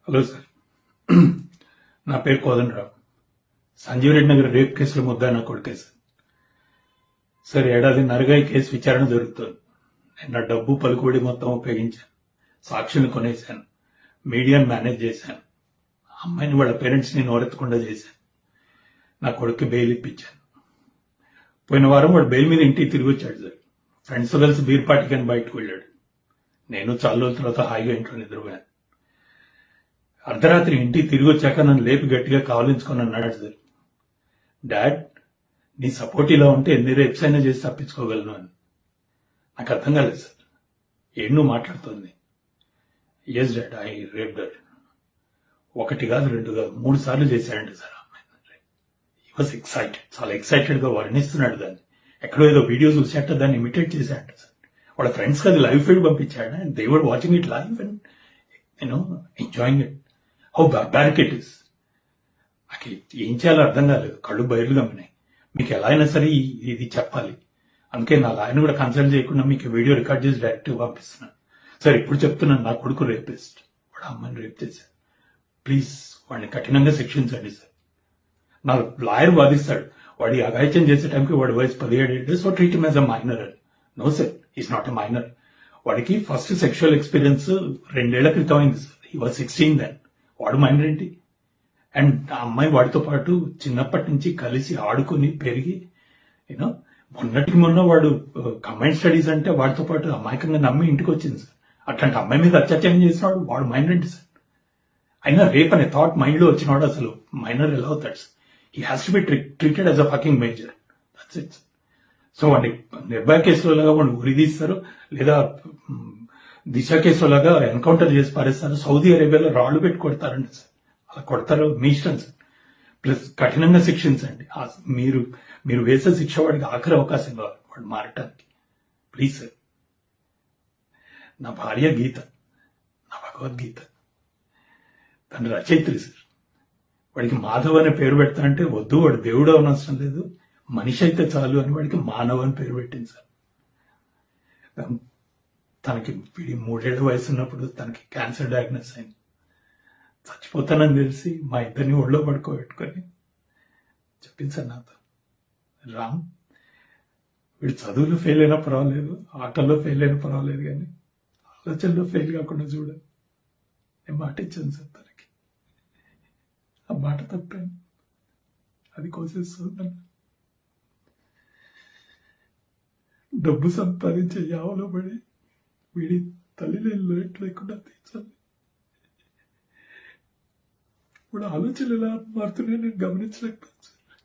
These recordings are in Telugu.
హలో సార్, నా పేరు కోదండరావు. సంజీవ్ రెడ్డి నగర్ రేప్ కేసులో ముద్దా నా కొడుకే సార్. ఏడాదిన్నరగా ఈ కేసు విచారణ జరుగుతుంది. నేను నా డబ్బు పలుకుబడి మొత్తం ఉపయోగించాను, సాక్షులను కొనేశాను, మీడియాను మేనేజ్ చేశాను, అమ్మాయిని వాళ్ళ పేరెంట్స్ని నోరెత్తకుండా చేశాను, నా కొడుక్కి బెయిల్ ఇప్పించాను. పోయిన వారం వాడు బెయిల్ మీద ఇంటికి తిరిగి వచ్చాడు సార్. ఫ్రెండ్స్ కలిసి బీర్ పార్టీకి అని బయటకు వెళ్ళాడు. నేను చాలా రోజుల తర్వాత హాయిగా ఇంట్లో నిద్రపోయాను. అర్ధరాత్రి ఇంటికి తిరిగి వచ్చాక నన్ను లేపి గట్టిగా కావలించుకొని అన్నాడు సార్, డాడ్, నీ సపోర్ట్ ఇలా ఉంటే ఎన్ని రేప్స్ అయినా చేసి తప్పించుకోగలను అని. నాకు అర్థం కాలేదు సార్. ఏం నువ్వు మాట్లాడుతుంది? Yes dad, I rape dad. ఒకటి కాదు, రెండు కాదు, 3 సార్లు చేశాడంట సార్. హీ వాజ్ ఎక్సైటెడ్, చాలా ఎక్సైటెడ్ గా వర్ణిస్తున్నాడు దాన్ని. ఎక్కడో ఏదో వీడియో చూసాట, దాన్ని ఇమిటేట్ చేశాడంట సార్. వాళ్ళ ఫ్రెండ్స్ కి అది లైవ్ ఫీడ్ పంపించాడు. And they were watching it live and enjoying it. How barbaric it is. నాకు ఏం చేయాలో అర్థం కాలేదు. కళ్ళు బయలు గమ్మినాయి. మీకు ఎలా అయినా సరే ఇది చెప్పాలి. అందుకే నా లాయర్ని కూడా కన్సల్ట్ చేయకుండా మీకు వీడియో రికార్డ్ చేసి డైరెక్ట్ పంపిస్తున్నాను సార్. ఇప్పుడు చెప్తున్నాను, నా కొడుకు రేపిస్ట్, వాడు అమ్మాయిని రేప్ చేశారు. ప్లీజ్ వాడిని కఠినంగా శిక్షించండి సార్. నా లాయర్ వాదిస్తాడు, వాడి అఘాయిత్యం చేసే టైంకి వాడి వయసు 17 ఏళ్ళు, so treat him as a minor అని. No sir, is not a minor. వాడికి ఫస్ట్ సెక్షువల్ ఎక్స్పీరియన్స్ 2 ఏళ్ల క్రితం అయింది సార్. He was 16 then. వాడు మైనర్ ఏంటి? అండ్ ఆ అమ్మాయి వాడితో పాటు చిన్నప్పటి నుంచి కలిసి ఆడుకుని పెరిగి యూనో మొన్నటికి మొన్న వాడు కంబైన్ స్టడీస్ అంటే వాడితో పాటు అమాయకంగా నమ్మి ఇంటికి వచ్చింది సార్. అట్లాంటి అమ్మాయి మీద అత్యాచారం చేసినాడు వాడు మైనర్ ఏంటి సార్? అయినా రేప్ అనే థాట్ మైండ్ లో వచ్చినాడు. అసలు మైనర్ ఎలా అవుతాడు sir? He has to be treated as a fucking major. That's it. So వాడిని నిర్భయ కేసులో లాగా వాడిని ఉరిదీస్తారు, లేదా దిశ కేసులో లాగా ఎన్కౌంటర్ చేసి పారేస్తారు. సౌదీ అరేబియాలో రాళ్లు పెట్టి కొడతారండి సార్. అలా కొడతారు, మీ ఇష్టం సార్. ప్లస్ కఠినంగా శిక్షించండి. మీరు వేసే శిక్ష వాడికి ఆఖరి అవకాశం కావాలి వాడు మారటానికి. Please sir. నా భార్య గీత, నా భగవద్గీత, తన రచయిత్రి సార్. వాడికి మాధవ్ అనే పేరు పెడతా అంటే వద్దు, వాడు దేవుడు అవనవసరం లేదు, మనిషి అయితే చాలు అని వాడికి మానవ్ అని పేరు పెట్టింది సార్. తనకి 3 ఏళ్ల వయసు ఉన్నప్పుడు తనకి క్యాన్సర్ డయాగ్నోస్ అయింది. చచ్చిపోతానని తెలిసి మా ఇద్దరిని ఒళ్ళో పడుకోబెట్టుకొని చెప్పింది సార్ నాతో, రామ్, వీడు చదువులో ఫెయిల్ అయినా పర్వాలేదు, ఆటల్లో ఫెయిల్ అయినా పర్వాలేదు, కానీ ఆలోచనలో ఫెయిల్ కాకుండా చూడ. నేను మాట ఇచ్చాను సార్ తనకి. ఆ మాట తప్పాను, అది కోసేస్తుంది. డబ్బు సంపాదించే యావలో పడి వీడి తల్లి లేకుండా తీర్చాలి. ఇప్పుడు ఆలోచనలు ఎలా మారుతున్నాయో నేను గమనించలేకపోయాను సార్.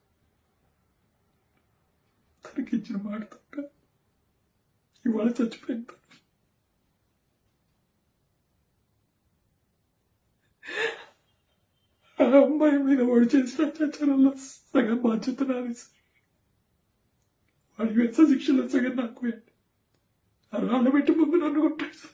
తనకి ఇచ్చిన మాట తప్ప ఇవాళ చచ్చిపోయింది. ఆ అమ్మాయి మీద వాడు చేసిన అత్యాచారంలో సగం బాధ్యత నాది సార్. వాడి వేసే శిక్షలో సగం నాకు వేయండి. ఆ రాళ్ళ పెట్టి ముందు నన్ను కొట్టాడు సార్.